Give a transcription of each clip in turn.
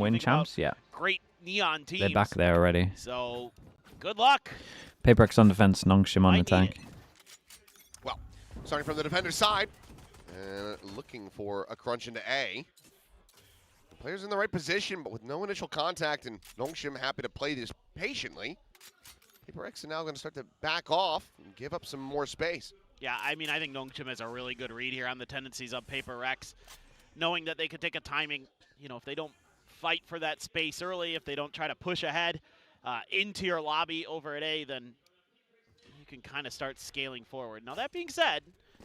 win champs? Yeah. Great neon teams. They're back there already. So, good luck. PRX on defense, NONGSHIM on the tank. Well, starting from the defender's side, looking for a crunch into A. The player's in the right position, but with no initial contact, and NONGSHIM happy to play this patiently. PRX are now going to start to back off and give up some more space. Yeah, I mean, I think NONGSHIM has a really good read here on the tendencies of PRX, knowing that they could take a timing, you know, if they don't fight for that space early, if they don't try to push ahead into your lobby over at A, then you can kind of start scaling forward. Now, that being said,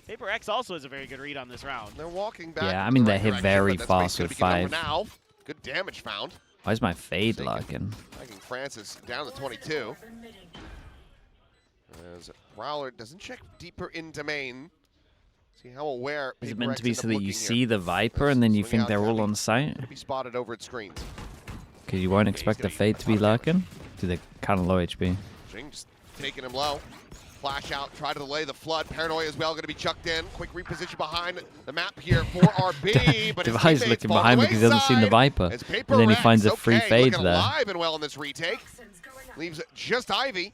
PRX also has a very good read on this round. They're walking back. Yeah, I mean, they hit very fast with 5. Now. Good damage found. Why is my fade locking? Lagging Francis down to 22. As Prowler doesn't check deeper into main. See how aware. Is it meant to be so that you see the Viper and then you think they're all on site? Be spotted over at screens. Because you won't expect the fade to be lurking? Do they kind of low HP? Jing just taking him low. Flash out, try to delay the flood. Paranoia as well, going to be chucked in. Quick reposition behind the map here for RB. But Device looking behind because he doesn't see the Viper. And then he finds a free fade there. Alive and well in this retake. Leaves just Ivy.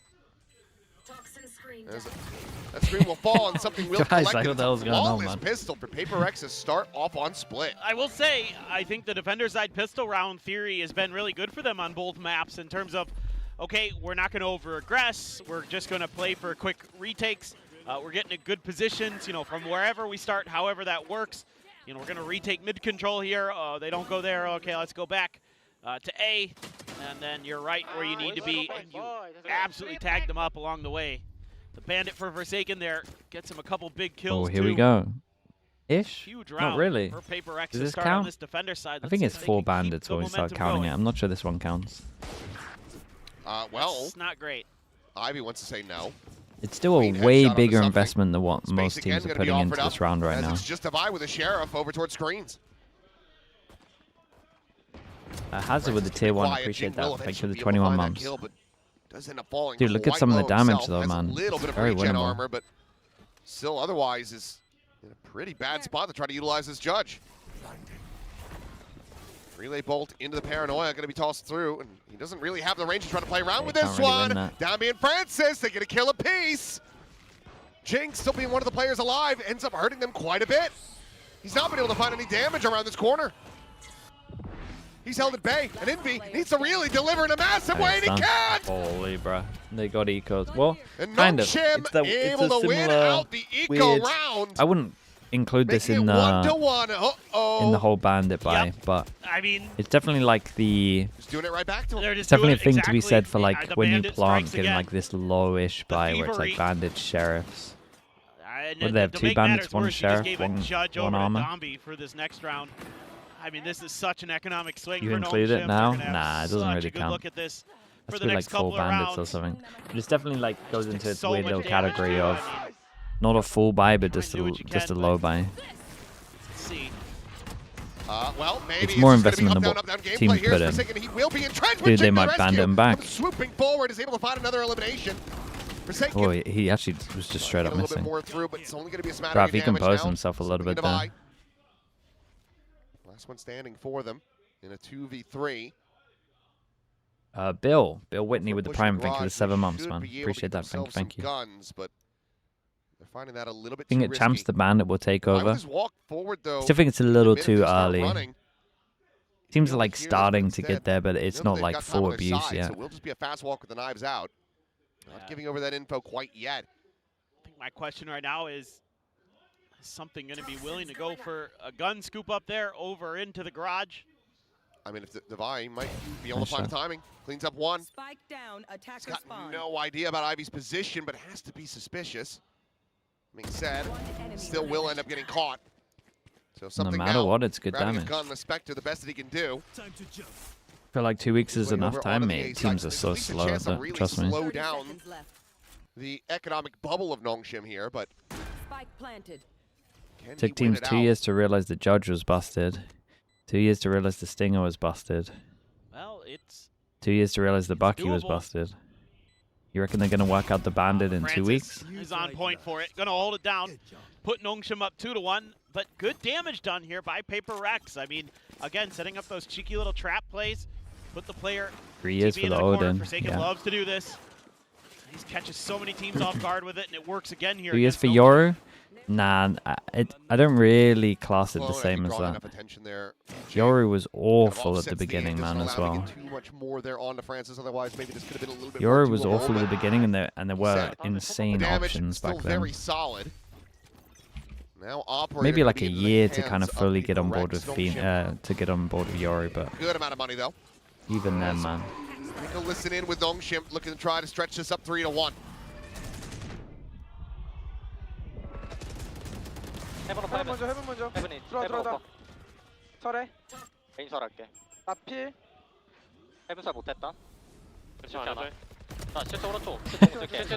That screen will fall and something will collect. What the hell's going on, man? Pistol for PRX to start off on split. I will say, I think the defender side pistol round theory has been really good for them on both maps in terms of, okay, we're not going to over-aggress. We're just going to play for quick retakes. We're getting in good positions, you know, from wherever we start, however that works. You know, we're going to retake mid-control here. They don't go there. Okay, let's go back to A. And then you're right where you need to be. And you absolutely tagged them up along the way. The Bandit for Forsaken there gets him a couple big kills. Oh, here we go. Ish? Huge round. Not really. For PRX Does to this start count? on this defender side. I think it's 4 bandits when we start counting it. I'm not sure this one counts. Well, it's not great. Ivy wants to say no. It's still a way bigger investment than what most teams are putting into this round right now. It's just a buy with a Sheriff over towards screens. Hazard with the tier 1. Appreciate that. Thanks for the 21 months. Dude, look at some of the damage though, man. A little bit of regen armor, but still otherwise is in a pretty bad spot to try to utilize this judge. Relay bolt into the Paranoia, going to be tossed through, and he doesn't really have the range to try to play around with this one. Down being Francis, they get a kill apiece. Jinx, still being one of the players alive, ends up hurting them quite a bit. He's not been able to find any damage around this corner. He's held at bay, and Envy needs to really deliver in a massive way, and he can't! Holy, bruh. They got ecos. Well, and kind of. It's a similar weird... I wouldn't include this in the whole bandit buy, but I mean, it's definitely like the... Just doing it right back to him. It's definitely a thing to be said for like when you plant getting like this lowish buy where it's like bandits, sheriffs. What do they have? 2 bandits, 1 sheriff, 1 armor? For this next round. I mean, this is such an economic swing. You include it now? Nah, it doesn't really count. Look at this That's be like 4 bandits or something. But it's definitely like goes into its weird little category of not a full buy, but just a low buy. Let's see. Well, maybe it's more investment than what teams put in. Dude, they might bandit him back. Swooping forward is able to find another elimination. Oh, he actually was just straight up missing. Bruh, if he composed himself a little bit there. Last one standing for them in a 2v3. Bill Whitney with the prime. Thank you for the 7 months, man. Appreciate that. Thank you. Guns, but they're finding that a little bit I think it champs the bandit will take over. Forward, though, still think it's a little too early. Seems like starting to get there, but it's not like full abuse yet. So we'll just be a fast walk with the knives out. Not giving over that info quite yet. I think my question right now is something going to be willing to go for a gun scoop up there over into the garage? I mean, if the Divine might be able to find the timing. Cleans up 1. Spike down, attacker got spawn. No idea about Ivy's position, but has to be suspicious. Being said, still will end up getting caught. So something no matter what, it's good damage. Gun, the Spectre, the best that he can do. I feel like 2 weeks is enough time, mate. Teams are so slow, really trust me. Slow down the economic bubble of NONGSHIM here, but Spike planted. Took teams 2 years to realize the judge was busted. 2 years to realize the stinger was busted. Well, it's 2 years to realize the Bucky was busted. You reckon they're going to work out the bandit in 2 weeks? He's on point for it. Going to hold it down. Put NONGSHIM up 2-1. But good damage done here by PRX. I mean, Again, setting up those cheeky little trap plays. Put the player 3 years TP for into the the corner. Odin. Forsaken Yeah. loves to do this. He catches so many teams off guard with it, and it works again here. 2 years for against Yoru? Nah, I don't really class it the same as that. Yoru was awful at the beginning, man, as well. Yoru was awful at the beginning, and there were insane options back then. Maybe like a year to kind of fully get on board with Yoru, but good amount of money though. even then, man. We'll listen in with NONGSHIM, looking to try to stretch this up 3-1. 해븐 먼저. 들어와. 설해. 개인 설할게. 나 필. 해븐 설 못했다. 그렇지 않아. 자, 실제 오른쪽.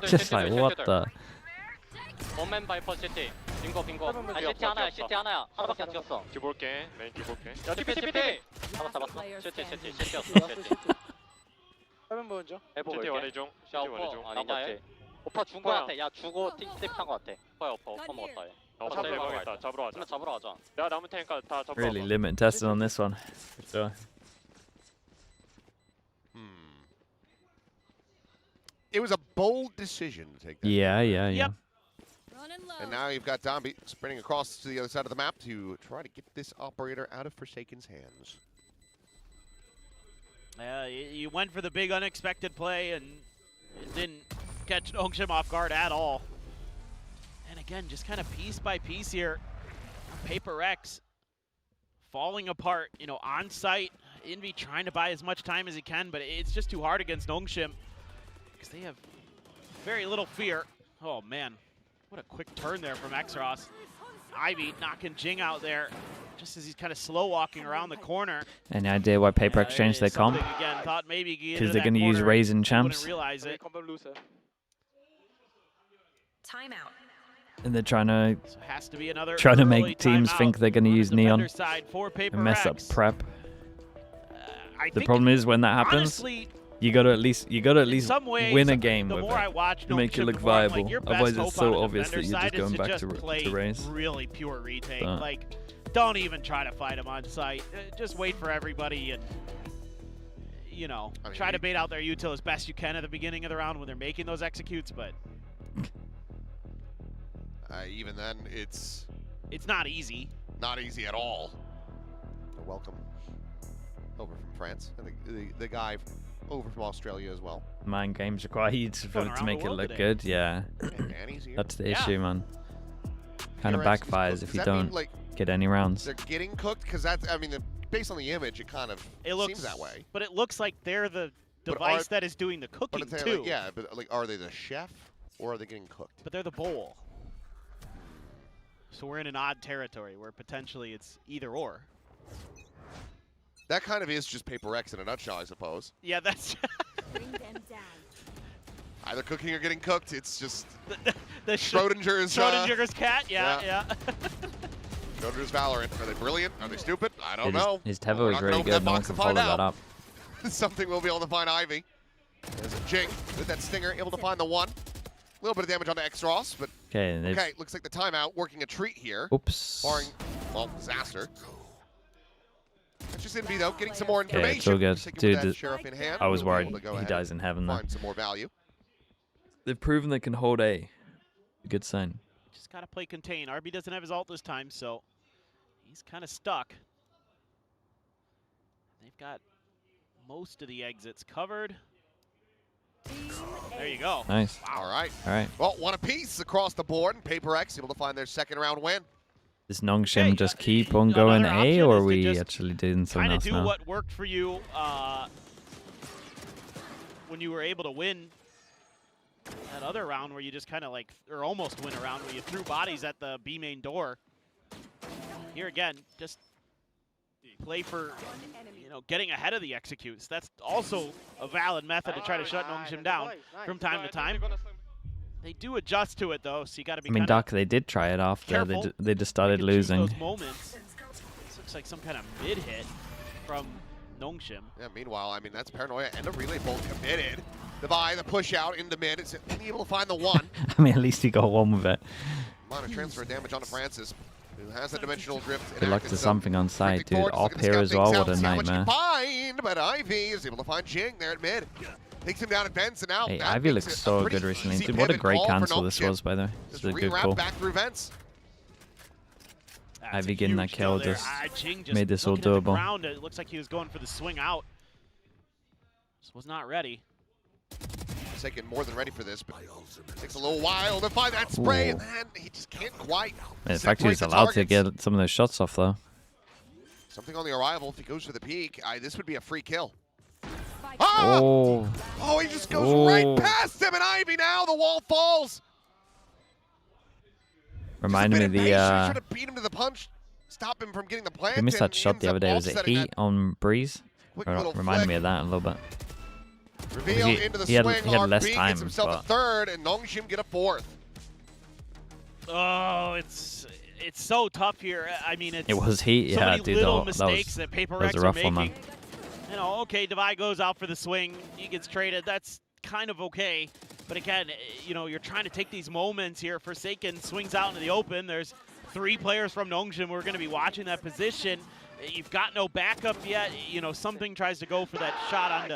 Just like, what the? 원맨 바이퍼 CT. 빙고. 아, CT 하나야. 하나밖에 안 찍었어. 기볼게. 메인 기볼게. 야, TP. 잡았어. CT였어. 해븐 먼저. 해븐 CT 원해 중. CT 원해 중. 아니냐? 오빠 준 거 같아. 야, 주고 스텝 탄거 같아. 오빠 먹었다. 잡으러 가겠다. 잡으러 가자. 잡으러 가자. 내가 남은 테니까 다 잡으러 Really 가자. limit tested on this one. So, It was a bold decision to take that. yeah. Yep. And now you've got Domby sprinting across to the other side of the map to try to get this operator out of Forsaken's hands. You went for the big unexpected play, and it didn't catch NONGSHIM off guard at all. And again, just kind of piece by piece here. PRX falling apart, you know, on site. Envy trying to buy as much time as he can, but it's just too hard against NONGSHIM because they have very little fear. Oh man, what a quick turn there from Xros. Ivy knocking Jing out there just as he's kind of slow walking around the corner. Any idea why PRX changed their comp? Again, thought maybe Because they're going to use Raisin Champs, realize it. Timeout. and they're trying to So has to be another make teams timeout think they're going to on use the Neon defender side for and mess up PRX. prep. I The think problem is when that happens, honestly, you got to at least in some ways, win a game the with more I it watch to make it NONGSHIM, look the more I'm viable. like, your best Otherwise, hope it's so on the obvious that defender you're just side is going to back just play to race. really pure retake. But- Like, don't even try to fight him on site. Just wait for everybody and, you know, I mean, try to bait out their util as best you can at the beginning of the round when they're making those executes, but Even then, it's not easy. not easy at all. Welcome over from France, and the guy over from Australia as well. Mind games required Going to around make the it world look today. good. Yeah, And Manny's here. that's the Yeah. issue, man. Kind of PRX is backfires cooked. if Does you that mean, don't like, get any rounds. they're getting cooked? Because that's, I mean, based on the image, it kind of seems that way. But it looks like they're the But device that is doing the But cooking it's too. like, yeah, but like, are they the chef or are they getting cooked? But they're the bowl. So we're in an odd territory where potentially it's either or. That kind of is just PRX in a nutshell, I suppose. Yeah, that's Bring them down. Either cooking or getting cooked. It's just the Schrodinger's cat. Yeah. Schrodinger's VALORANT. Are they brilliant? Are they stupid? I don't know. His Well, Tevo we're is not gonna really open good. that No one box can to follow find that out. up. Something we'll be able to find Ivy. There's a Jing with that stinger, able to find the one. A little bit of damage on the Xros, but Okay, they've... okay, looks like the timeout working a treat here. Oops. Barring, well, disaster. That's just Envy, though, getting some more Okay, information. it's all good. Sticking with Dude, that sheriff in hand, I was we'll be worried able to go he ahead dies in heaven and there. find some more value. They've proven they can hold A. A good sign. Just gotta play contain. RB doesn't have his ult this time, so he's kind of stuck. They've got most of the exits covered. There you go. Nice. All right. All right. Well, one apiece across the board, and PRX able to find their second round win. Does NONGSHIM Okay, just keep on going another A, option or is are to we just actually doing something Kind of else do now? what worked for you when you were able to win that other round where you just kind of like, or almost win a round where you threw bodies at the B main door. Here again, just play for, you know, getting ahead of the executes. That's also a valid method to try to shut NONGSHIM down from time to time. They do adjust to it though, so you got to be. I mean, Doc, they did try it after. Careful. They just started You can choose losing. those moments. This looks like some kind of mid hit from NONGSHIM. Yeah, meanwhile, I mean, that's Paranoia and a Relay both committed. The buy, the push out into mid. It's being able to find the one. I mean, at least he got one with it. Minor transfer damage onto Francis. Who has a dimensional drift. Good luck to something on side, dude. Look Up at here the as scout well, things what a out, see how much he nightmare. find, but Ivy is able to find Jing there at mid. Takes him down at Vents and out. Hey, That Ivy makes looks it so pretty good recently. easy Dude, what a pivot great call for cancel this NONGSHIM. was, by the way. This Just is a good rewrap call. back through Vents. That's Ivy a getting that huge kill there. just Jing made this all looking at the doable. ground, it looks like he was going for the swing out. Just was not ready. Taking more than ready for this, but takes a little while to find that spray, Ooh. and then he just can't quite. In fact, separate he's the allowed to targets. get some of those shots off, though. Something on the arrival. If he goes for the peak, this would be a free kill. Spike Ah! Oh, Oh, he just goes Oh. right past him, and Ivy now the wall falls. reminded me of the. Trying to beat him to the punch, stop him from getting the plant. We missed that and he shot ends the up other day. Was it offsetting Heat on Breeze? Quick Or little reminded me flick. of that a little bit. Reveal He- into the he had- swing. he had less RB time, gets himself but- a third, and NONGSHIM get a fourth. Oh, it's so tough here. I mean, it's It was Heat, so yeah, many dude. little That mistakes was, that Paper that was Rex a rough are one, making. man. You know, okay, Devi goes out for the swing. He gets traded. That's kind of okay. But again, you know, you're trying to take these moments here. Forsaken swings out into the open. There's 3 players from NONGSHIM who are going to be watching that position. You've got no backup yet. You know, something tries to go for that shot onto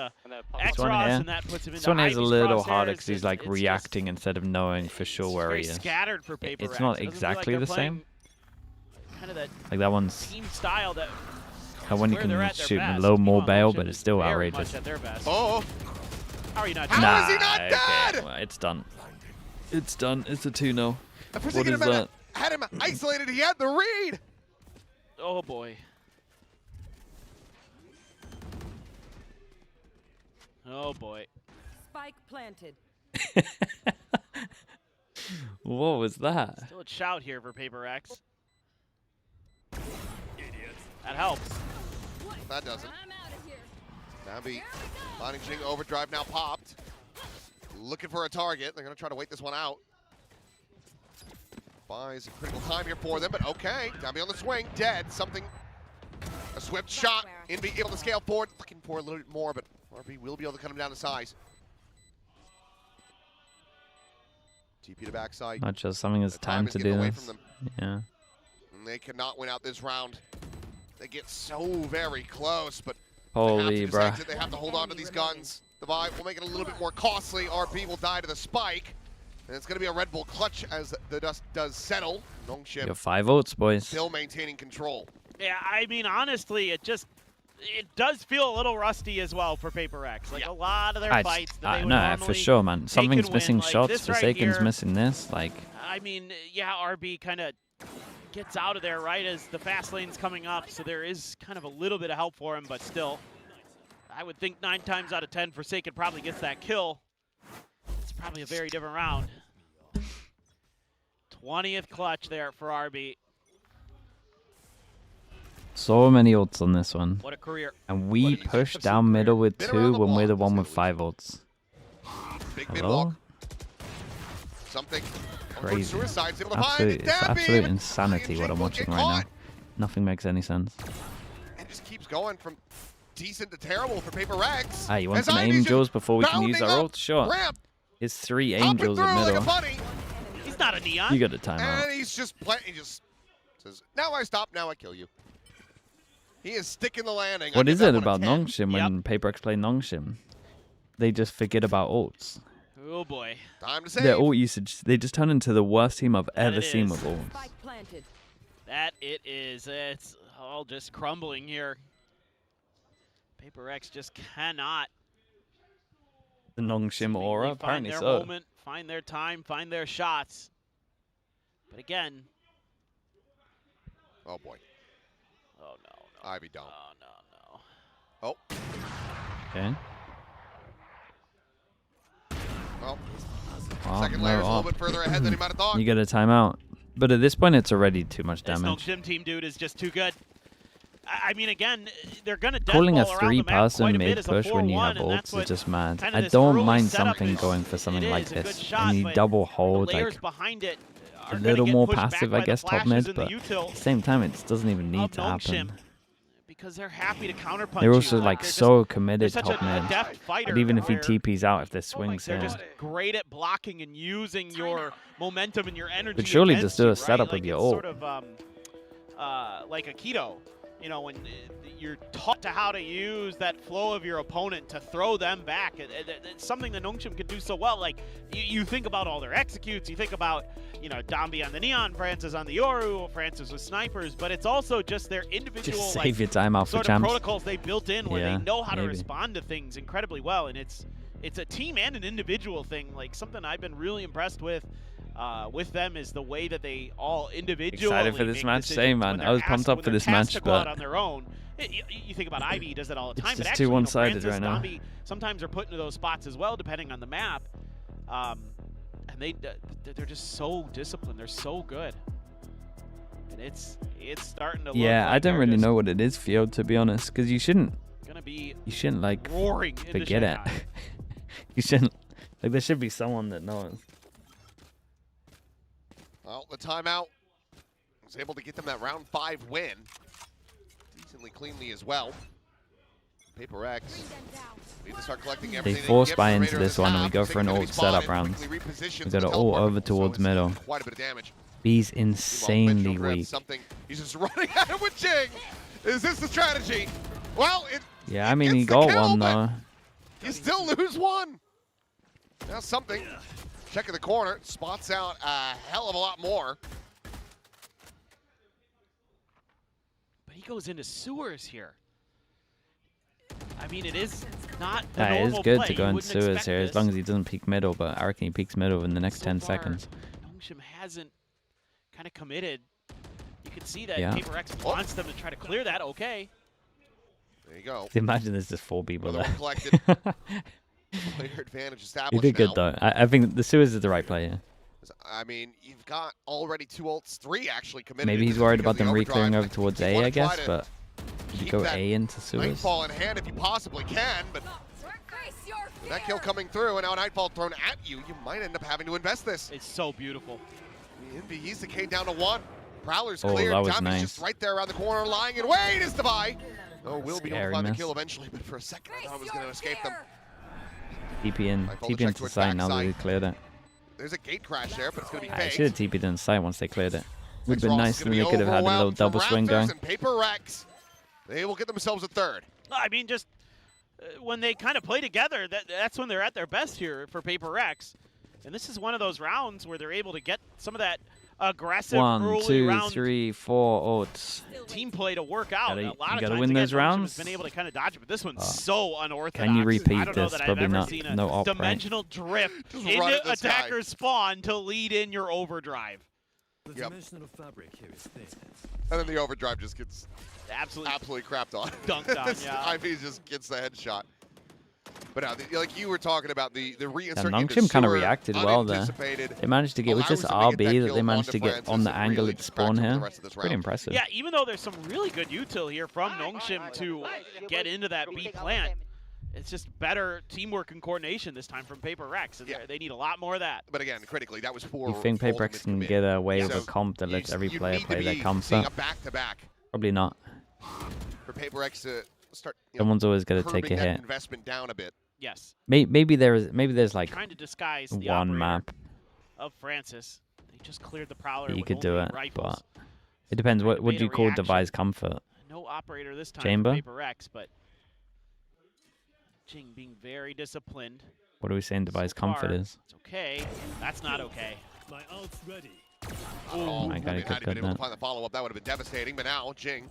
X-Ross, here. and that puts him into This one is a Ivy's little crosshairs. harder because he's It's like just- reacting instead of knowing for sure it's where very he is. scattered for Paper It's Rex. not It doesn't feel exactly like the they're same. playing Kind of that Like that one's team style that when you where they're can at their shoot best. a little more Meanwhile, bail, NONGSHIM but it's is still very outrageous. much at their best. Oh, How are you not? How is he not okay, dead? well, it's done. It's done. It's a 2-0. and What Forsaken is that? had him isolated. He had the read. Oh boy. Oh boy. Spike planted. What was that? Still a shout here for Paper X. That helps. That doesn't. I'm out of here. Navi finding Jing overdrive now popped. Looking for a target. They're going to try to wait this one out. Buys a critical time here for them, but okay. Navi on the swing, dead. Something, a swift shot. Envy able to scale forward. Looking for a little bit more, but RB will be able to cut him down to size. TP to backside. Not just something has The time is to getting do away this. from them, Yeah. and they cannot win out this round. They get so very close, but Holy, they have to, bruh. they have to hold on to these guns. The vibe will make it a little bit more costly. RP will die to the spike. And it's going to be a Red Bull clutch as the dust does settle. NONGSHIM Your 5 votes, boys. still maintaining control. Yeah, I mean, honestly, it does feel a little rusty as well for Paper X. Like a lot of their fights that they would no, normally for sure, man. Something's win. missing Like, shots. this right Forsaken's here, missing this. Like, I mean, yeah, RB kind of gets out of there right as the fast lane's coming up, so there is kind of a little bit of help for him, but still, I would think 9 times out of 10 Forsaken probably gets that kill. It's probably a very different round. 20th clutch there for RB. so many ults on this one. What a career. And we push down middle with Been 2 around the when we're the block, one to with say 5 ults. Big mid Hello? walk. Something. Crazy. Suicide's able to find it. It's absolute Dabby, but insanity Jing what I'm will watching get right now. caught. Nothing makes any sense. And just keeps going from decent to terrible for Paper X. Ah, you want As some Ivy's just angels before we can use bounding our up ult? Sure. Ramp, It's 3 hopping angels through at like a middle. bunny. He's not a neon. You got a timeout. And he's just playing. He just says, "Now I stop. Now I kill you." He is sticking the landing. I What give is that it one a about 10. NONGSHIM when Paper X play NONGSHIM? They just forget about ults. Oh boy. Time to save. Their ult usage, they just turn into the worst team I've ever it seen is. with ults. Spike planted. That it is. It's all just crumbling here. Paper X just cannot The NONGSHIM aura, find apparently their so. moment, find their time, find their shots. But again, Oh boy, oh no, Ivy don't. oh no. Oh, Okay. well, Well, second no layer is a op. little bit further ahead than he might have thought. You get a timeout. But at this point, it's already too much This damage. NONGSHIM team dude is just too good. I mean, again, they're gonna death Calling a ball around the map quite 3-person a bit mid as a push when you 4-1, have and that's ults what is just mad. kinda I this don't early mind setup something is. going for something It like is a good this. shot, And you but double the hold, layers like behind it a are gonna little get more pushed back passive, by I the guess, top flashes mid, and but the at util the same time, it doesn't even need of to happen. NONGSHIM, because they're happy to counterpunch They're you. also like they're so just, committed they're such top a mid. deft fighter. But even if he where TPs out, if there's swings they're here. just great at blocking and using your momentum and your energy. But surely against just do a you, setup right? with Like your it's ult. sort of, like a keto. You know, when you're taught to how to use that flow of your opponent to throw them back. It's something that NONGSHIM can do so well. Like, you think about all their executes, you think about, you know, Dombi on the Neon, Francis on the Yoru, Francis with snipers, but it's also just their individual, Just like, save your time out for sort of champs. protocols they built in where Yeah, they know how to maybe. respond to things incredibly well. And it's a team and an individual thing. Like, something I've been really impressed with them is the way that they all individually Excited for this make match, decisions same when man. I they're was pumped asked- up when for they're this tasked match, to go out but on their own. You think about Ivy does it all the It's time, but just actually, too one-sided Francis, right now. Dombi, sometimes are put into those spots as well, depending on the map. And they're just so disciplined. They're so good, and it's starting to look yeah, like I don't they're really just know what it is, Field, to be honest, because you shouldn't gonna be like roaring into forget it. Shanghai. You shouldn't, like, there should be someone that knows. Well, the timeout was able to get them that round 5 win. Decently cleanly as well. PRX need to start collecting everything. force can get buy from the into Raider this at one, the and we top. go So for an they're gonna ult be setup spotted, round. quickly reposition We to got the it all teleport, over towards so it's middle. quite a bit of damage. B's Meanwhile, insanely Mitchell grabs weak. something. He's just running at it with Jing. Is this the strategy? Well, Yeah, I mean, he gets the got kill, one, but though. you still lose one. Now something. Check in the corner. Spots out a hell of a lot more. But he goes into sewers here. I mean, it is not the Yeah, it is normal good play. to go You in wouldn't sewers expect here, this. as long as he doesn't peek middle, but I reckon he peeks middle in the next So 10 far, seconds. NONGSHIM hasn't kind of committed. You can see that Yeah. PRX wants them to try to clear that. Okay. There you go. Imagine there's just 4 people Another there. one collected. Player advantage established He did good, now. though. I think the sewers is the right play here. I mean, you've got already 2 ults, 3 actually committed. Maybe he's This is worried because about them of the re-clearing overdrive. over towards You A, wanna I guess, try to but you keep go that A into sewers. Nightfall in hand if you possibly can, but with that kill coming through and now Nightfall thrown at you, you might end up having to invest this. It's so beautiful. He's the K down to 1. Prowler's Oh, cleared. that was Tommy's nice. just right there around the corner, lying in wait is the buy. Oh, will be able to Scary find the miss. kill eventually, but for a second I thought it was going to escape them. TP in. Nightfall to TP check into towards sight now that backside. they cleared it. There's a gate crash there, but it's going to be I faked. should have TP'd in sight once they cleared it. Would have been Ross nice, is and gonna they be could have had a little overwhelmed from double swing Raptors going. And PRX, they will get themselves a 3rd. I mean, just when they kind of play together, that's when they're at their best here for PRX. And this is one of those rounds where they're able to get some of that aggressive 1, early 2, round 3, 4 ults. team play to work out. Gotta- a lot you of gotta times win those again, NONGSHIM rounds. has been able to kind of dodge it, but this one's Oh. so unorthodox. Can you repeat I don't know this? that Probably I've ever not. seen a No op, right? dimensional drift Just run at into this guy. attacker spawn to lead in your overdrive. The Yep. dimensional fabric here is thin. And then the overdrive just gets Absolutely crapped on. dunked on, yeah. Ivy just gets the headshot. But now, like you were talking about, the reinsert into NONGSHIM kind of sewer, reached well there. unanticipated. They managed to get, with just Allows them to get that RB, that kill they managed onto to get Francis on the and angle really at distract spawn him for the here. rest of this Pretty round. impressive. Yeah, even though there's some really good util here from NONGSHIM to get into that B plant, it's just better teamwork and coordination this time from PRX, and Yeah. they need a lot more of that. But again, critically, that was 4. You think PRX can get away with a comp that lets every you player need play to their be comp seeing set? a back-to-back Probably not. for PRX to start. Someone's always got to curbing take a that hit. investment down a bit. Yes, Maybe there's like trying to disguise the one operator map of Francis. They just cleared the Prowler that you with could do only it, rifles. but it depends. Trying What to do bait you a call reaction. device comfort? No operator this time Chamber? for PRX, but Jing being very disciplined. What are we saying device So comfort far, is? It's okay. That's not okay. My ult's ready. Oh, my God, he had could he been cut able to that. find the follow-up, that would have been devastating. But now Jing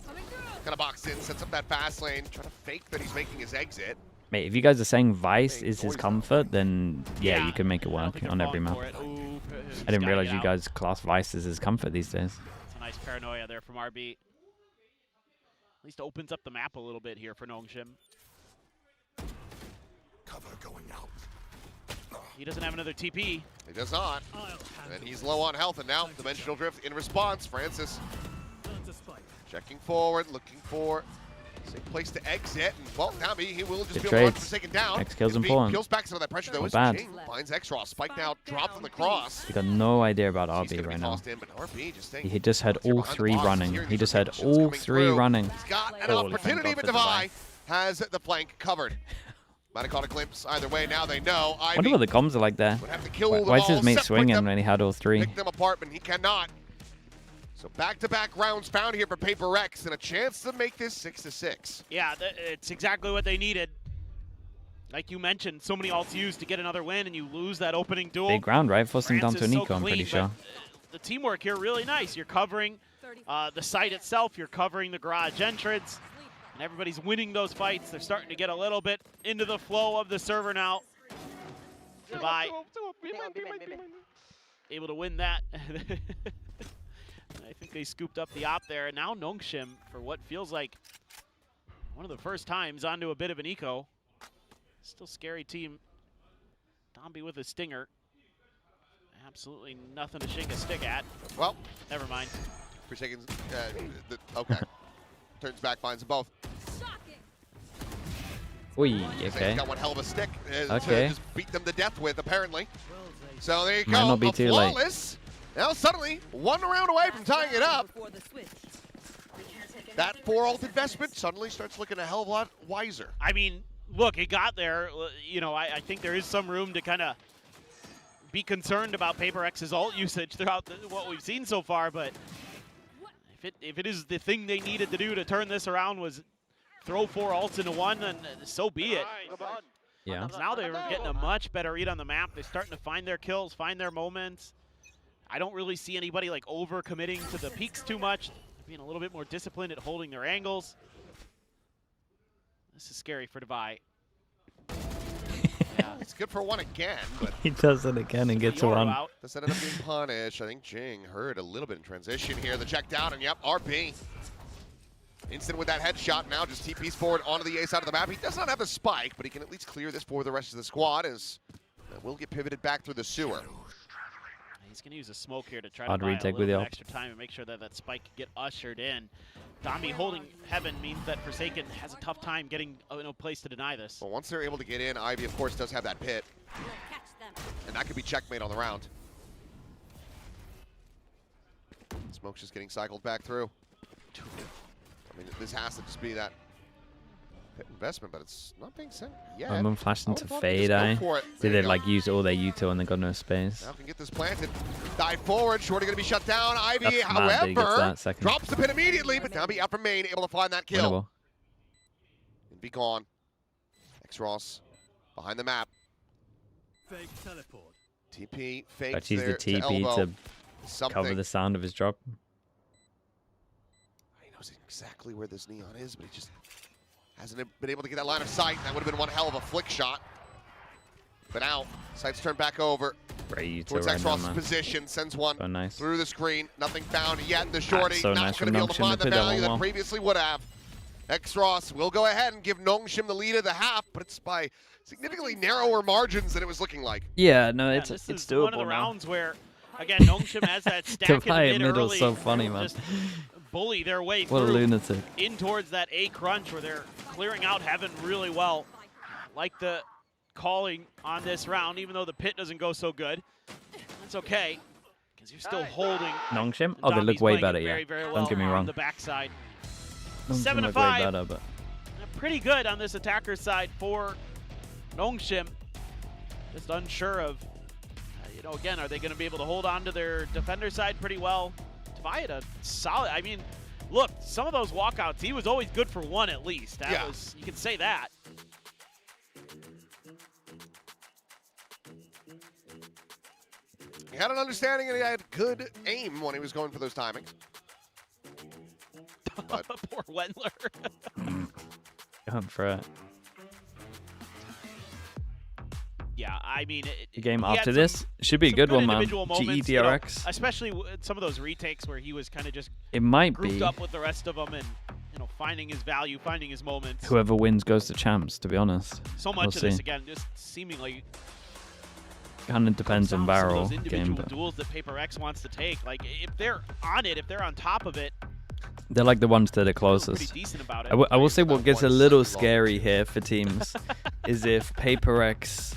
kind of boxed in, sets up that fast lane, trying to fake that he's making his exit. Mate, if you guys are saying Vice Hey, is his boys, comfort, then yeah, you can make it I don't work think they're on every falling map. for it. Ooh, he's I didn't gotta realize get you out. guys class Vice as his comfort these days. It's a nice paranoia there from RB. At least opens up the map a little bit here for NONGSHIM. Cover going out. He doesn't have another TP. He does not, I'll handle and he's low on health. And now Dimensional Drift in response. Francis Plant a spike. checking forward, looking for a safe place to exit. And well, now he will just Good be able to run trades. for taken down. X kill's If he important. peels back some of that pressure though. Not As bad. Jing finds X-Raw. Spike now dropped from the cross. He got no idea about He's RB gonna right be now. tossed in, but RB just staying He just had here all behind the 3 box. running. Hearing He these just had reflections all coming 3 through. running. He's got an Holy, thank opportunity, God but for Devi has the flank covered. Might have caught a glimpse either way. Now they know. I wonder what the comms are like there. would have to kill Why them is his all, mate separate swinging them, when he had all 3? pick them apart, but he cannot. So back-to-back rounds found here for PRX and a chance to make this 6-6. Yeah, it's exactly what they needed. Like you mentioned, so many ults used to get another win, and you lose that opening duel. Big round, right? Forcing down to France is so Nico, I'm pretty clean, sure. but, the teamwork here really nice. You're covering the site itself. You're covering the garage entrance. And everybody's winning those fights. They're starting to get a little bit into the flow of the server now. Divide able to win that. I think they scooped up the op there. And now NONGSHIM, for what feels like one of the first times, onto a bit of an eco. Still scary team. Domby with a stinger. Absolutely nothing to shake a stick at. Well, never mind. Forsaken, okay. Turns back, finds them both. Ui, He's okay. got one hell of a stick to Okay. just beat them to death with, apparently. So there you Might go. not be too late. Flawless. Now suddenly, one round away from tying it up. That 4 ult investment suddenly starts looking a hell of a lot wiser. I mean, look, it got there. You know, I think there is some room to kind of be concerned about PRX's ult usage throughout what we've seen so far, but if it is the thing they needed to do to turn this around was throw 4 ults into one, then so be it. Yeah. Now they're getting a much better read on the map. They're starting to find their kills, find their moments. I don't really see anybody like over-committing to the peaks too much, being a little bit more disciplined at holding their angles. This is scary for Devi. Yeah. It's good for one again, but He does it again and gets Yoro one. out. this ended up being punished. I think Jing heard a little bit in transition here. The check down, and yep, RP. Instant with that headshot, now just TP's forward onto the A side of the map. He does not have a spike, but he can at least clear this for the rest of the squad as that will get pivoted back through the sewer. He's going to use a smoke here to try to Odd buy a retake little with the bit ult. extra time and make sure that that spike can get ushered in. Domby holding Heaven means that Forsaken has a tough time getting no place to deny this. Well, once they're able to get in, Ivy, of course, does have that pit. And that could be checkmate on the round. Smoke's just getting cycled back through. I mean, this has to just be that pit investment, but it's not being sent yet. I'm flashed I into would love to just fade go eye. for it. Did There they you go. like use all their util and they got no space? Now can get this planted. Dive forward. Shorty going to be shut down. Ivy, That's mad that he gets however, that second. drops the pin immediately, but Domby out from main, able to find that kill. Winnable. And be gone. X-Ross behind the map. Fake teleport. TP fakes But he's the there TP elbow. to Something. cover the sound of his drop. He knows exactly where this neon is, but he just hasn't been able to get that line of sight. That would have been one hell of a flick shot. But now, sights turned back over Great util towards right now, X-Ross's man. position. Sends one So nice. through the screen. Nothing found yet. The shorty so not nice going to from be able to NONGSHIM find to the put that value one that well. previously would have. X-Ross will go ahead and give NONGSHIM the lead of the half, but it's by significantly narrower margins than it was looking like. Yeah, no, Yeah, it's this it's is doable one of the now. rounds where, again, NONGSHIM has that stack in the Divide mid middle early. is so funny, They'll man. Just bully their way What a through lunatic. in towards that A crunch where they're clearing out Heaven really well. Like the calling on this round, even though the pit doesn't go so good. That's okay, because you're still holding. NONGSHIM? Oh, they look Domby's way playing it better, very, yeah. very well Don't get me on wrong. the backside. NONGSHIM 7 to look way 5. better, but Pretty good on this attacker side for NONGSHIM. Just unsure of, you know, again, are they going to be able to hold on to their defender side pretty well? Tavia, solid. I mean, look, some of those walkouts, he was always good for one at least. That was, you can say that. He had an understanding and he had good aim when he was going for those timings. But Poor Wendler. going for it. Yeah, I mean, The game he had after some- this should be a some good one, man. individual moments, you know, GEDRX. especially some of those retakes where he was kind of just It might grouped be up with the rest of them and, you know, finding his value, finding his moments. whoever wins goes to champs, to be honest. So much We'll of this, see. again, just seemingly Kind of depends on some of barrel those game, individual but duels that PRX wants to take. Like, if they're on it, if they're on top of it, they're like the ones that are they're pretty closest. decent about it. I will say what About gets a 1 little second long. scary here for teams is if PRX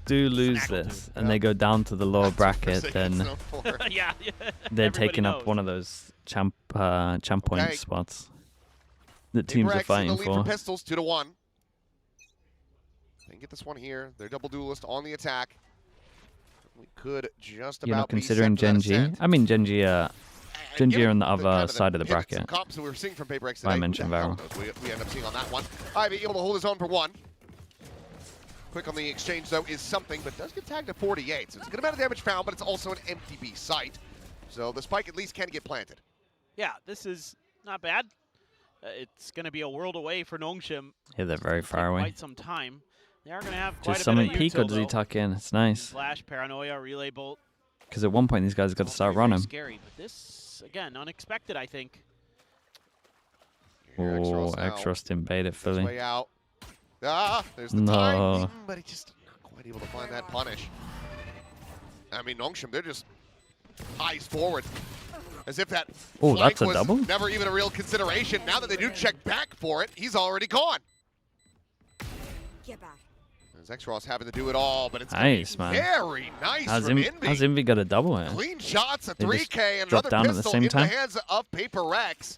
do lose Snaggletooth. this and they go down to the lower that's what bracket, Forsaken's then known for. Yeah, they're everybody taking knows. up one of those champ point Okay. spots that teams PRX are in fighting the lead for. pistols, 2-1. They can get this one here. They're double duelist on the attack. We could just You're about not be considering set for that Gen G? ascent. I mean, Gen G, I Gingy given on the kind other of side of the pivots bracket. and comps that we were seeing from PRX I today, mentioned who the hell Varel. knows? We end up seeing on that one. Ivy able to hold his own for one. Quick on the exchange, though, is something, but does get tagged at 48. So it's a good amount of damage found, but it's also an empty B site. So the spike at least can get planted. Yeah, this is not bad. It's going to be a world away for NONGSHIM. Yeah, they're very Take far away. Quite some time. They are going to have quite Just a bit something of peak, or util, does he though. tuck in? It's nice. Flash, paranoia, relay bolt. Because at one point, these guys got to All start very, very running. Scary, but this again unexpected, I think. Oh, Exros didn't bait it fully. Way out. Ah, there's the No. time, but he just not quite able to find that punish. I mean, NONGSHIM, they're just eyes forward. As if that Oh, flank that's a was double? never even a real consideration. Now that they do check back for it, he's already gone. Get back. As Exros having to do it all, but it's Nice, man. very nice How's from Envy Envy. got a double here? Clean shots, a They just 3K, and dropped another down at the pistol same in time? the hands of PRX.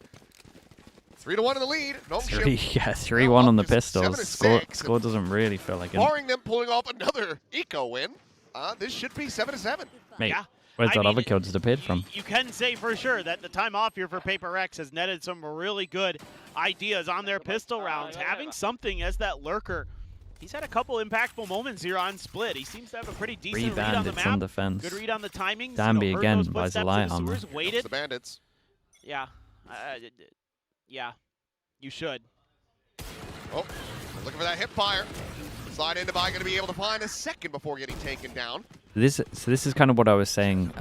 3-1 in the lead. NONGSHIM 3-1 on the up to pistols. 7-6. Score doesn't really feel like it. barring them pulling off another eco win. This should be 7-7. Mate, Yeah. where's I that mean, other kill disappeared from? You can say for sure that the time off here for PRX has netted some really good ideas on their pistol rounds. Having something as that lurker, he's had a couple impactful moments here on split. He seems to have a pretty decent read on the Bandits on map. defense. Good read on the timings. Danby heard again those buys a footsteps light in the on sewers, them. waited. The Bandits. Yeah. Yeah. You should. Oh, looking for that hip fire. Slide into by, going to be able to find a second before getting taken down. So this is kind of what I was saying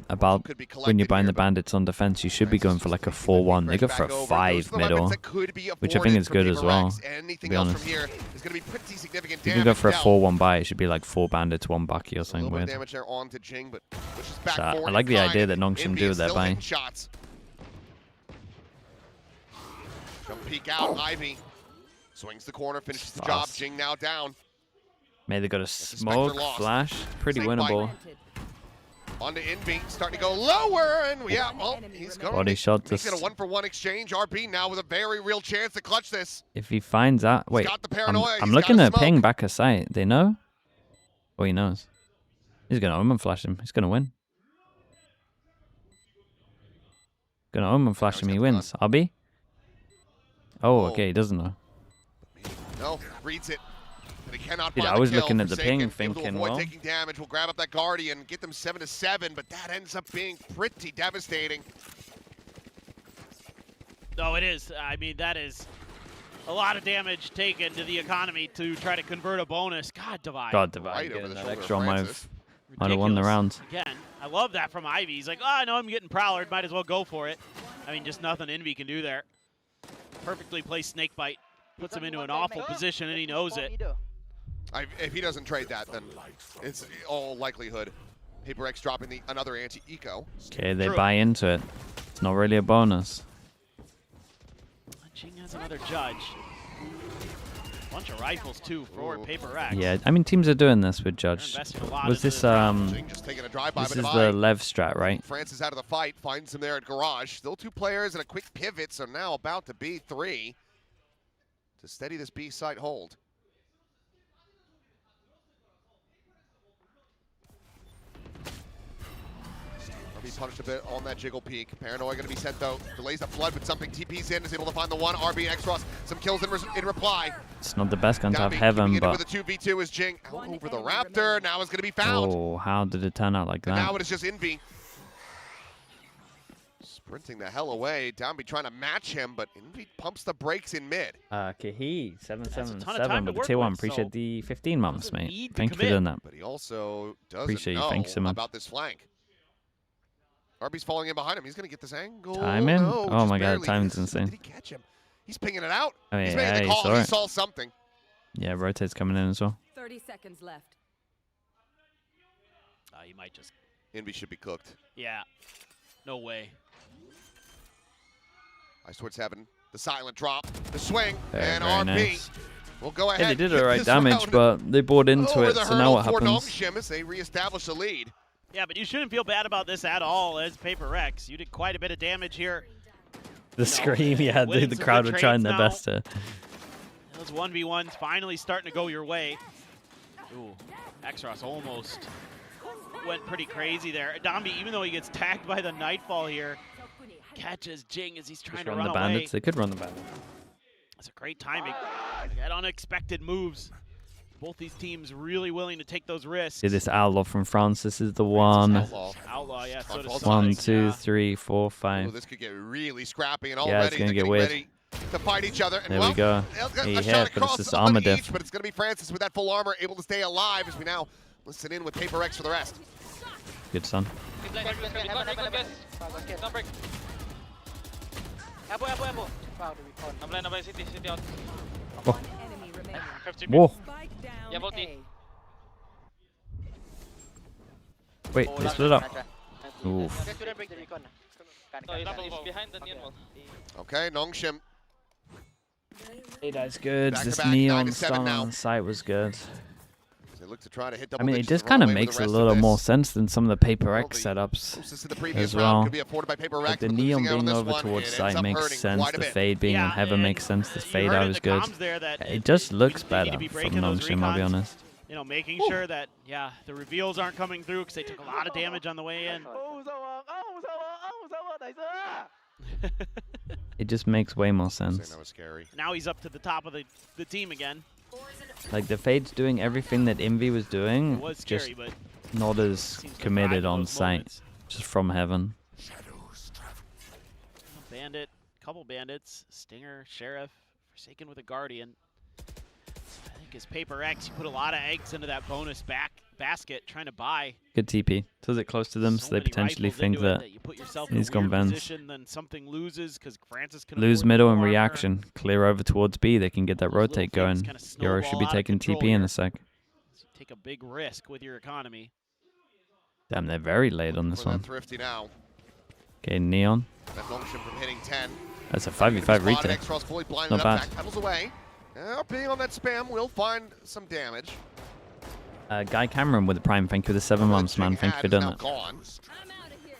about Could be when you're collected buying here, the bandits on defense. You should be going for like a 4-1. They go for a 5 middle, which I think is good as well. Anything be else honest. from here is going to be pretty significant You damage. can go for a dealt. 4-1 buy. It should be like 4 bandits, 1 bucky or A something little bit of weird. damage there on to Jing, but pushes back So I forward. like the and idea fine. that NONGSHIM Envy do is that still buying. hitting shots. Jump peek out, Ivy. Swings the corner, finishes the job. Fast. Jing now down. May they got a a Spectre smoke, lost. flash. Pretty Snake bite. winnable. Planted. On to Envy, starting to go lower, and yeah, well, he's going Body to shot make just- it a 1-for-1 exchange. RB now with a very real chance to clutch this. If he finds that, wait, got the paranoia, I'm he's looking got at smoke. ping back a sight. They know? Oh, he knows. He's gonna omen flash him. He's gonna win. Gonna omen flash him. he's He got the wins. RB. Oh, Oh. okay. He doesn't know. No, reads it. But he cannot Dude, find I the was kill. looking at the Forsaken, ping, able to thinking, avoid well- taking damage. We'll grab up that Guardian, get them 7-7, but that ends up being pretty devastating. No, it is. I mean, that is a lot of damage taken to the economy to try to convert a bonus. God, Divide. God, Divide. Right over Getting the that shoulder of extra might Francis. have won the Ridiculous. round. Again, I love that from Ivy. He's like, oh, I know I'm getting prowlered. Might as well go for it. I mean, just nothing Envy can do there. Perfectly placed snake bite. Puts him into an awful position, and he knows it. If he doesn't trade that, then it's all likelihood. PRX dropping another anti-eco. Okay, they True. buy into it. It's not really a bonus. Jing has another judge. Bunch of rifles, too, for PRX. Yeah, I mean, teams are doing this with They're Judge. investing a lot Was into this round. Jing just taking a drive-by, this but is Divide. the Lev strat, right? Francis out of the fight, finds him there at garage. Still 2 players and a quick pivot, so now about to be 3 to steady this B site hold. RB punished a bit on that jiggle peak. Paranoia going to be sent though. Delays the flood, but something TP's in, is able to find the one. RB and X-Ross, some kills in reply. It's not the best gun to have Downbeat heaven, keeping it but with a 2v2 is Jing out over the Raptor. Now is going to be found. oh, how did it turn out like And now that? it is just Envy. Sprinting the hell away. Downbeat trying to match him, but Envy pumps the brakes in mid. Kahi, ton of 777 time to with the work tier 1. with, Appreciate so the 15 months, doesn't mate. need to Thank you for commit. doing that. But he also doesn't Appreciate you. know Thanks so much. about this flank. RB's falling in behind him. He's going to get this angle. Timing? No, Oh just my God, barely. timing's Did insane. he catch him? He's pinging it out. I mean, He's making yeah, the he call. saw He it. saw something. Yeah, rotate's coming in as well. 30 seconds left. You might just, Envy should be cooked. yeah. No way. Ice towards heaven. The silent drop. The swing. Very, and very RB nice. will go ahead. Yeah, they did get alright this damage, round but they bought into over it, the so now what hurdle for happens? NONGSHIM as they reestablish the lead. Yeah, but you shouldn't feel bad about this at all as PRX. You did quite a bit of damage here. The scream, yeah, winning the some crowd good were trying trades their now. best to. Those 1v1s finally starting to go your way. Ooh, Exros almost went pretty crazy there. Dambi, even though he gets tagged by the Nightfall here, catches Jing as he's trying Just to run run the away. bandits. They could run the bandits. That's a great timing. They got unexpected moves. Both these teams really willing to take those risks. See this outlaw from France. This is the one. Outlaw, yeah. So does One, Sliggy, 2, yeah. 3, 4, Ooh, 5. this could get really scrappy, and Yeah, already it's gonna they're get getting weird. ready to fight each other. And There well, we go. they'll get He a hit, shot but it's across just on armor each, diff. but it's going to be Francis with that full armor, able to stay alive as we now listen in with Paper X for the rest. Good son. One enemy remaining. Whoa. Spike down Yeah, both A. Wait, they split up. Oof. Behind the neon wall. Okay, NONGSHIM. Hey, that's good. Back to This back, neon 9-7 stun now. on the site was good. They look to try to hit I double mean, it digits just and kind run of away with makes the a rest of little more this. sense than some of the Paper Well, X the setups. closest to the previous as round well. could be afforded by Paper X, Like the but neon losing out on being this over one, towards it ends site up makes hurting sense. quite a The bit. fade being on Yeah, heaven and makes sense. The you fade heard I in was the good. comms there that It just looks they need to better be from breaking those NONGSHIM, I'll be recons. honest. You know, making sure that, yeah, the reveals aren't coming through because they took a lot of damage on the way in. It just makes way more Saying sense. that was scary. Now he's up to the top of the team again. Like the fade's doing everything that Envy was doing, It was just scary, but not as seems to committed thrive in on those site, moments. just from heaven. Bandit, couple bandits, Stinger, Sheriff, Forsaken with a Guardian. I think as Paper X, you put a lot of eggs into that bonus basket trying to buy. Good TP. So is it close to them, so they many potentially rifles think into it that you put yourself in he's a gone weird Vans. position, then something loses because Francis can lose afford the middle and full armor. reaction, clear over towards B, they can get that Those little rotate things going. kinda Yoro should snowball be out of taking control TP in here. a sec. So you take a big risk with your economy. Damn, they're very late on this For one. that Thrifty now. Okay, Neon. That NONGSHIM from hitting 10. That's a 5v5 retake. X-Ross fully blinded Not up, bad. back pedals away. Being on that spam will find some damage. Guy Cameron with the prime. Thank you for the 7 months, man. Thank you for doing that. Gone. I'm out of here.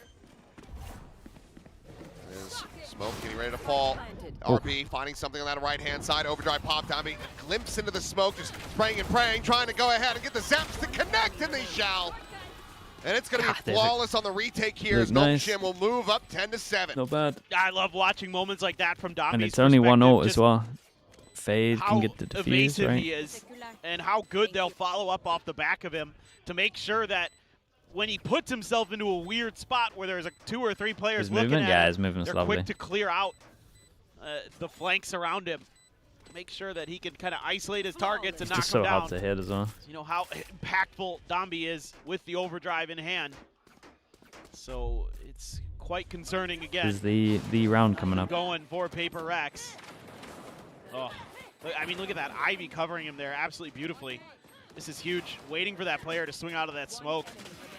There's Smoke getting ready to fall. Oh. RB finding something on that right-hand side. Overdrive pop down. A glimpse into the smoke, just praying and praying, trying to go ahead and get the zaps to connect, and they shall. And it's going to be there's a- flawless on the retake here as Look nice. NONGSHIM will move up 10-7. Not bad. I love watching moments like that from Domby's And it's only one perspective, ult as just well. Fade how can get the defuse, evasive right? he is, and how good they'll follow up off the back of him to make sure that when he puts himself into a weird spot where there's 2 or 3 players His looking movement? at Yeah, him, his movement's they're lovely. quick to clear out the flanks around him to make sure that he can kind of isolate his targets and It's knock just them so down. hard to hit as well. You know how impactful Domby is with the overdrive in hand. So it's quite concerning again. Is the round coming up? Going for Paper X. Oh, I mean, look at that. Ivy covering him there absolutely beautifully. This is huge. Waiting for that player to swing out of that smoke.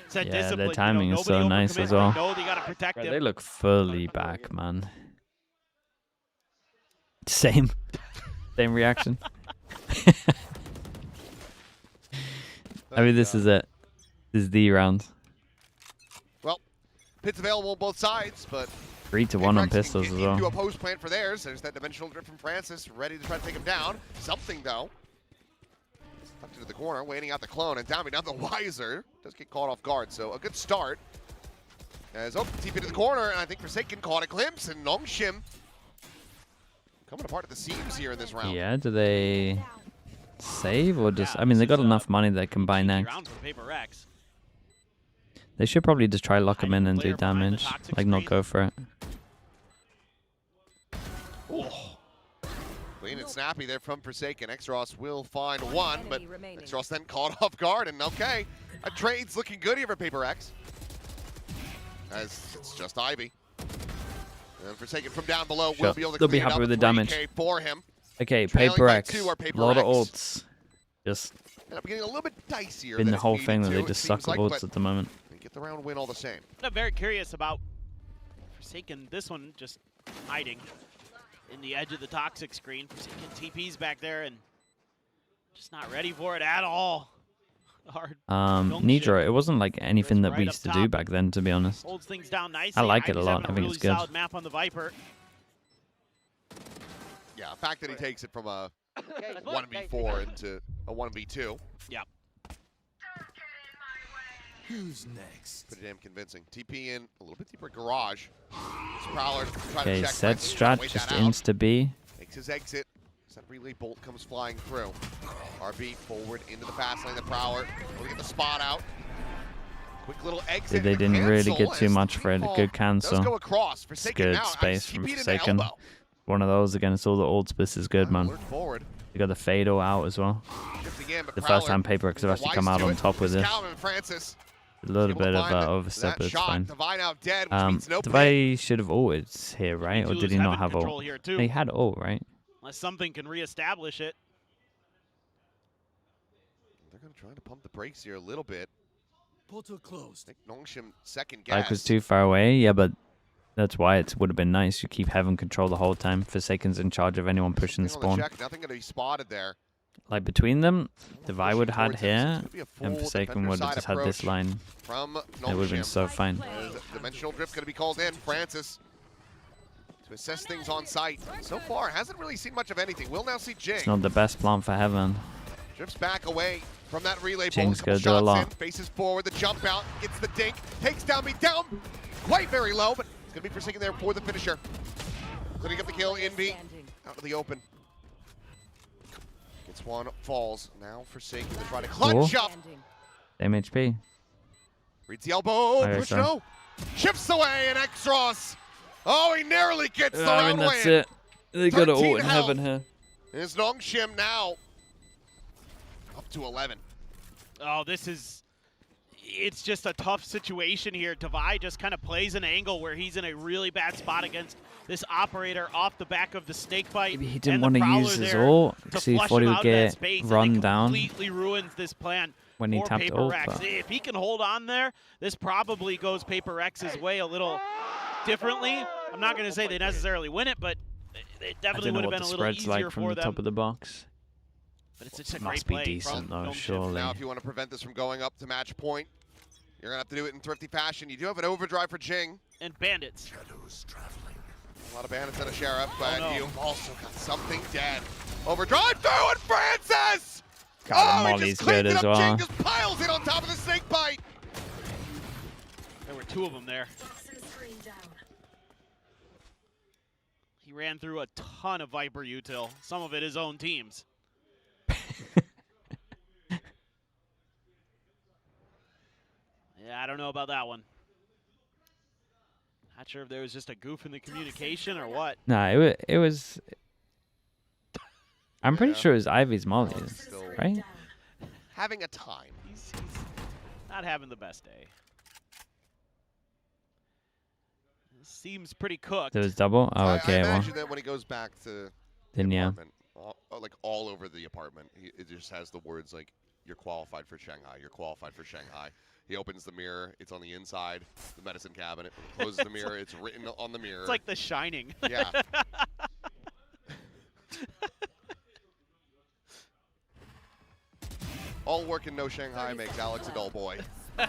It's that Yeah, discipline. their you know, timing is so nobody nice overcommits. as well. They know they got to protect Bro, him. they look fully back, man. Same. Same reaction. I mean, this is it. This is the round. Well, pits available on both sides, but 3-1 on Paper X pistols can as get into well. a post plant for theirs. There's that dimensional drift from Francis, ready to try to take him down. Something, though. Tucked into the corner, waiting out the clone, and Domby, not the wiser. Does get caught off guard, so a good start. As TP to the corner, and I think Forsaken caught a glimpse, and NONGSHIM coming apart at the seams here in this round. Yeah, do they save or just... Yeah, I mean, they this got is enough money they can buy cheeky next. round for Paper X. They should probably just try lock him in and do Player behind the damage. toxic Like, not screen. go for it. Oh, Clean and snappy there from Forsaken. X-Ross will find one, but Enemy remaining. X-Ross then caught off guard, and okay, a trade's looking good here for Paper X. As it's just Ivy. And Forsaken from down below will Sure. be able to They'll be clean happy up with the 3K damage. for him. Okay, Trailing Paper by X. 2 are Paper Lot of X. ults. Just Ended up getting a little bit dicier been than the it whole needed thing that to, they it just seems suck at like, ults but at the moment. they get the round win all the same. I'm very curious about Forsaken. This one just hiding in the edge of the toxic screen. Forsaken TP's back there and just not ready for it at all. Hard. Nidra, it wasn't like anything that right we up used to top. do back then, to be honest. Holds things down nicely. I like it a Ivy's lot. having I think really it's good. solid map on the Viper. Yeah, the fact that he takes it from a 1v4 into a 1v2. Yeah. Who's next? Pretty damn convincing. TP in a little bit deeper garage. This Prowler trying Okay, to check set Francis, strat wait just that out. insta B. Makes his exit. That relay bolt comes flying through. RB forward into the fast lane. The Prowler will get the spot out. Quick little exit. They didn't really get too much for it. Good Does cancel. go across. It's Forsaken good now. space He from beat in the Forsaken. elbow. One of those against all the old splits is good, man. Alert forward. You got the Fado out as well. Shifting in, but The Prowler first time PRX have actually wise come out to on it. top with this. Calvin Francis A little able to bit of find overstep, that but it's shot. fine. Divine out dead, which means no pick. Devi should have ulted here, right? Or Zulu's did he not having have control ult? here, too. He had ult, right? Unless something can reestablish it. They're going to try to pump the brakes here a little bit. Portal closed. I think NONGSHIM second guess. Like was too far away, yeah, but that's why it would have been nice. You keep having control the whole time. Forsaken's in charge of anyone pushing Something on the spawn. check, nothing going to be spotted there. Like between them, Devi would have had Towards it, so it's here, gonna be a full and Forsaken defender would have side just had this approach line. From It would have been NONGSHIM. so fine. There's a dimensional drift going to be called in. Francis to assess things on site. So far, hasn't really seen much of anything. We'll now see Jing. It's not the best plan for Heaven. Drifts back away from that relay Jing's ball. gonna do a lot. Faces forward, the jump out, gets the dink, takes down me down, quite very low, but it's going to be Forsaken there for the finisher. Cleaning up the kill, in B, out to the open. Gets one, falls. Now Forsaken to try to clutch up. Same HP. Reads the elbow, Okay, push so. no. Chips away, and Extros. Oh, he narrowly gets the I round mean, that's win. it. They got an 13 ult in health. Heaven here. And it's NONGSHIM now up to 11. Oh, it's just a tough situation here. Devi just kind of plays an angle where he's in a really bad spot against this operator off the back of the snake fight. Maybe he didn't and the want to Prowler use his there ult to because he flush thought he him would out of that get space, and run it down completely ruins this plan when he for tapped Paper ult. Rex. but- If he can hold on there, this probably goes Paper Rex's way a little differently. I'm not going to say they necessarily win it, but it I definitely don't would know have been what a the little spread's easier like from for the them. top of the box. But it's a great Must be play decent from though, NONGSHIM. surely. Now, if you want to prevent this from going up to match point, you're going to have to do it in thrifty fashion. You do have an overdrive for Jing. And Bandits. Shadows traveling. A lot of bandits and a sheriff, but no. you've also got something dead. Overdrive through, and Francis! God, Oh, he Molly's just cleaned good it as up. well. Jing just piles it on top of the snake bite. There were two of them there. He ran through a ton of Viper util, some of it his own teams. Yeah, I don't know about that one. Not sure if there was just a goof in the communication or what. Nah, it was. I'm pretty Yeah. sure it was Ivy's Molly, Still right? having a time. He's not having the best day. Seems pretty cooked. It was double. Oh, I okay. Well, imagine that when he goes back to then yeah. apartment, like all over the apartment, it just has the words like, "You're qualified for Shanghai. You're qualified for Shanghai." He opens the mirror. It's on the inside, the medicine cabinet. When he closes the mirror. It's written on the mirror. It's like The Shining. Yeah. All work and no Shanghai makes Alex a dull boy. Do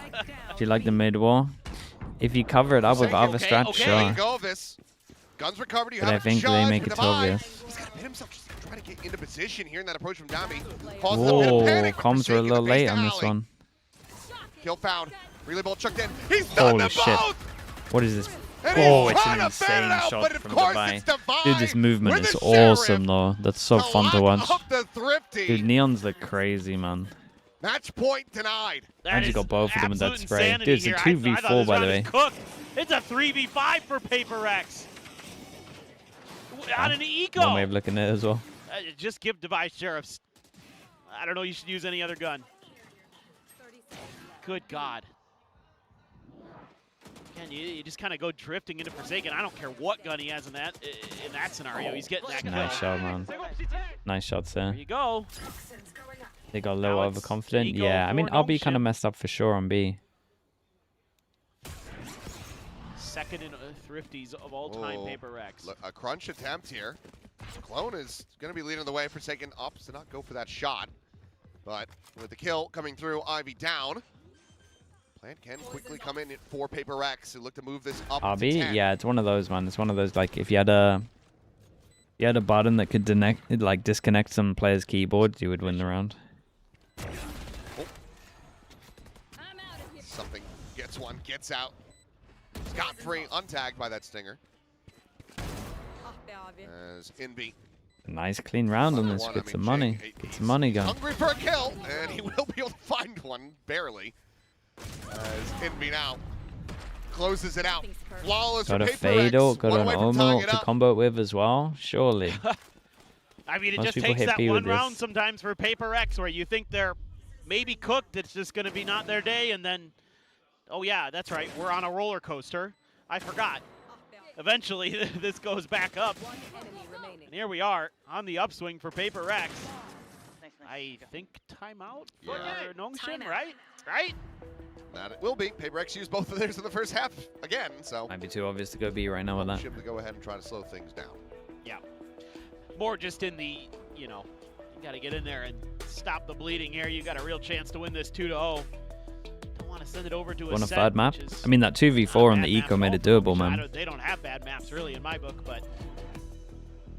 you like the mid wall? If you cover it up with Okay, other okay, strats, okay. sure. There you go, Vis. Guns recovered. You But I have think they charge make for it too Devi. obvious. He's got to hit himself, just trying to get into position here in that approach from Dami. Causes a bit of Whoa, panic, but comms were a Forsaken little to face late the on this alley. one. Kill found. Relay ball chucked in. He's done Holy them shit. both! What is this? And Oh, he's it's trying an to fan it insane out, shot but of from course Devi. it's Devi Dude, this movement with is the sheriff. awesome though. That's so fun to watch. Up the thrifty. Dude, Neons look crazy, man. Match point denied. That And you is got both of them with that absolute spray. insanity Dude, it's a here. 2v4 I thought this by the round way. was cooked. It's a 3v5 for Paper X. On an eco. One way of looking at it as well. Just give Device Sheriffs. I don't know. You should use any other gun. Good God. Again, you just kind of go drifting into Forsaken. I don't care what gun he has in that scenario. He's getting that kill. Nice shot, man. Nice shots there. There you go. They got a little Now it's overconfident. Eco Yeah, I mean, for I'll be kind of NONGSHIM. messed up for sure on B. Second in Thrifties of all time, Oh, Paper X. A crunch attempt here. Clone is going to be leading the way. Forsaken opts to not go for that shot. But with the kill coming through, Ivy down. Plant can quickly come in for Paper X and look to move this up to RB, 10. yeah, it's one of those, man. It's one of those, like, if you had a button that could disconnect some players' keyboards, you would win the round. Something gets one, gets out. Scot-free, untagged by that stinger. As Inby. Nice clean round on this. Get some money. Get some money going. Hungry for a kill, and he will be able to find one, barely. As Inby now closes it out. Flawless Got a for fade PRX. ult, got One an away from Omen tying ult it to up. combo it with as well. Surely. I mean, it Most just people takes hit that B one with round this. sometimes for PRX where you think they're maybe cooked. It's just going to be not their day, and then, oh yeah, that's right. We're on a roller coaster. I forgot. Eventually, this goes back up. And here we are on the upswing for PRX. I think timeout for NONGSHIM, right? Right? That it will be. PRX used both of theirs in the first half again, so Might be too obvious to go B right now with that. NONGSHIM to go ahead and try to slow things down. Yeah. More just in the, you know, you got to get in there and stop the bleeding here. You got a real chance to win this 2-0. Don't want to send it over to a On a set, third map. which is I mean, that 2v4 on the eco made it doable, man. They don't have bad maps really in my book, but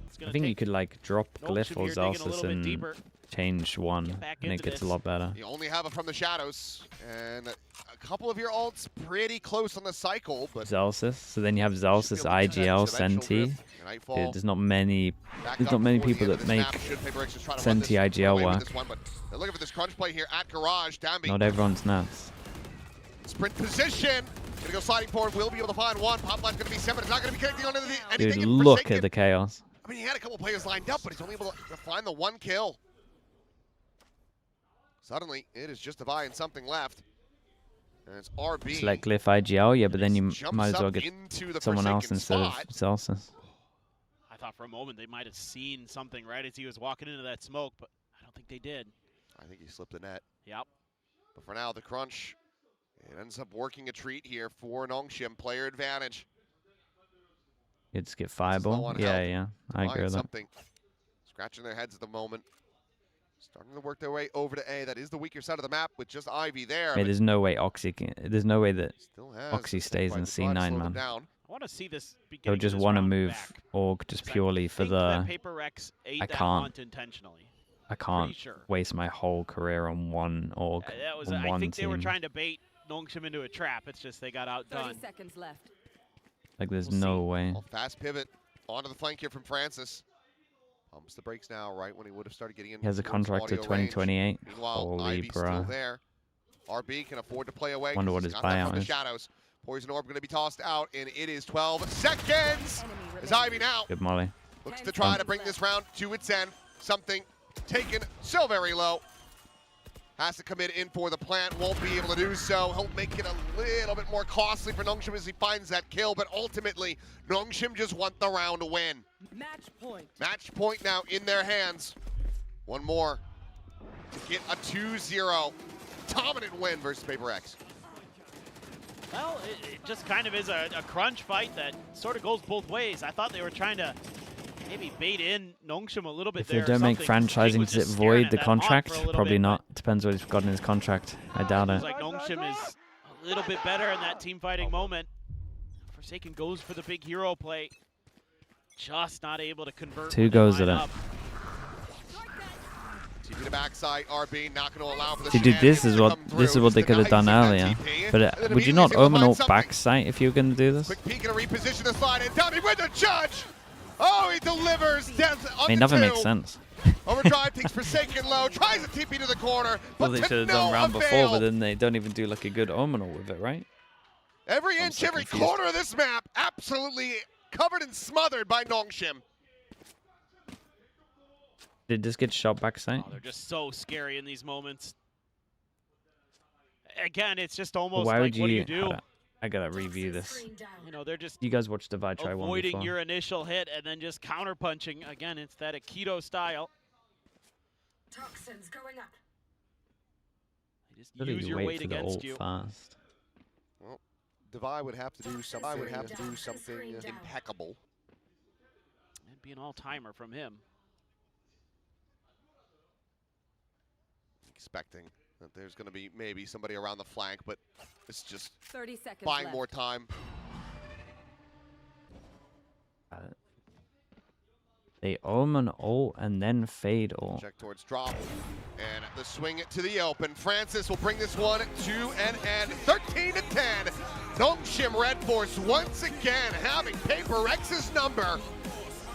it's I gonna think you take could like drop NONGSHIM Glyph or here digging a Zelsis little bit and deeper. change one, back and it into gets a this. lot better. You only have it from the shadows, and a couple of your ults pretty close on the cycle, but Zelsis. So then you have Zelsis, IGL, Senti. Dude, there's not many people that make Senti IGL work. Look at this crunch play here at Garage. Dambi. Not everyone's nuts. Sprint position. Gonna go sliding forward. Will be able to find one. Pop line's gonna be 7. It's not gonna be connecting onto anything. Dude, in look Forsaken. at the chaos. I mean, he had a couple players lined up, but he's only able to find the one kill. Suddenly, it is just Devi and something left. And it's RB. Select Glyph IGL, yeah, but then you Jumps might as well up get into the someone else Forsaken instead of spot. Zelsis. I thought for a moment they might have seen something right as he was walking into that smoke, but I don't think they did. I think he slipped the net. Yep. But for now, the crunch, it ends up working a treat here for NONGSHIM. Player advantage. You just get low fireball. on Yeah, health. yeah. I agree with that. Something. Scratching their heads at the moment. Starting to work their way over to A. That is the weaker side of the map with just Ivy there. Hey, there's no way Oxy can. There's no way that Still has Oxy the stays in fight to try to C9, slow them man. down. I want to see this. They'll just want to move back. Org just purely for think the. that PRX ate I that can't. hunt intentionally. I can't Pretty sure. waste my whole career on one Org. That was. on I one think they were team. trying to bait NONGSHIM into a trap. It's just they got outdone. 30 seconds left. Like, there's We'll no see. way. Well, fast pivot onto the flank here from Francis. Pumps the brakes now, right when he would have started getting in. He has a towards contract to audio range. 2028. Meanwhile, Holy Ivy's still bro. there. RB can afford to play away. Wonder 'cause what he's his got that buyout from the is. shadows. Poison Orb going to be tossed out, and it is 12 seconds. As Ivy now Good molly. looks to try to bring this round to its end. Something taken so very low. Has to commit in for the plant, won't be able to do so. He'll make it a little bit more costly for NONGSHIM as he finds that kill, but ultimately, NONGSHIM just want the round to win. Match point. Match point now in their hands. One more to get a 2-0 dominant win versus PRX. Well, it just kind of is a crunch fight that sort of goes both ways. I thought they were trying to maybe bait in NONGSHIM a little bit If there. they don't make something. Jing franchising, was does it just staring void at the that hawk contract? for a little Probably bit, not. Depends what he's got in his contract. I doubt but it. it's like NONGSHIM is a little bit better in that team fighting moment. Forsaken goes for the big hero play. Just not able to convert. Two when they goes line at it. up. TP to backside, RB not going to allow for the See, dude, this is what they could have done earlier. But would you not Omen ult backside if you were going to do this? Quick peek and a reposition the slide, and Tommy with the judge! Oh, he delivers death on I mean, the nothing makes two. sense. Overdrive takes Forsaken low, tries to TP to the corner, Well, but they to should have no done round avail. before, but then they don't even do like a good Omen ult with it, right? Every I'm inch, so every confused. corner of this map, absolutely covered and smothered by NONGSHIM. Did this get shot backside? Oh, they're just so scary in these moments. Again, it's just almost Well, why like, would what do you? you do? I gotta review this. You know, they're just You guys watched Divide try one avoiding before. your initial hit and then just counterpunching. Again, it's that Aikido style. Toxins going up. They just Really use your wait weight for the against ult you. fast. Well, Devi would have to do something. Impeccable. It'd be an all-timer from him. Expecting that there's going to be maybe somebody around the flank, but it's just 30 seconds buying left. more time. They Omen ult and then fade ult. Check towards drop, and the swing to the open. Francis will bring this one to an end. 13-10. NONGSHIM REDFORCE once again having PRX's number.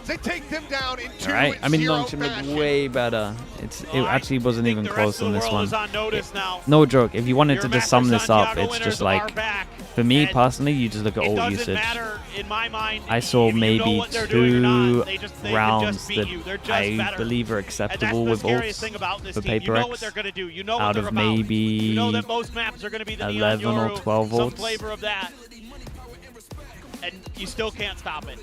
They take them down in 2-0 Right. I mean, NONGSHIM fashion. looked way better. It actually wasn't even close on this one. On notice now. No joke. If you wanted Your to just sum this up, Santiago it's winners just are like, back, for me and personally, you just look at it ult doesn't usage. matter in my mind. I saw if you know maybe what they're doing or 2 not. They just rounds beat that you. They're just I better. believe are And that's acceptable the with scariest ults thing about this for team. You know what PRX. they're going to do. You know what Out they're of about. maybe You know that most maps are going to be the 11 or 12 some ults. flavor of that. And you still can't stop it.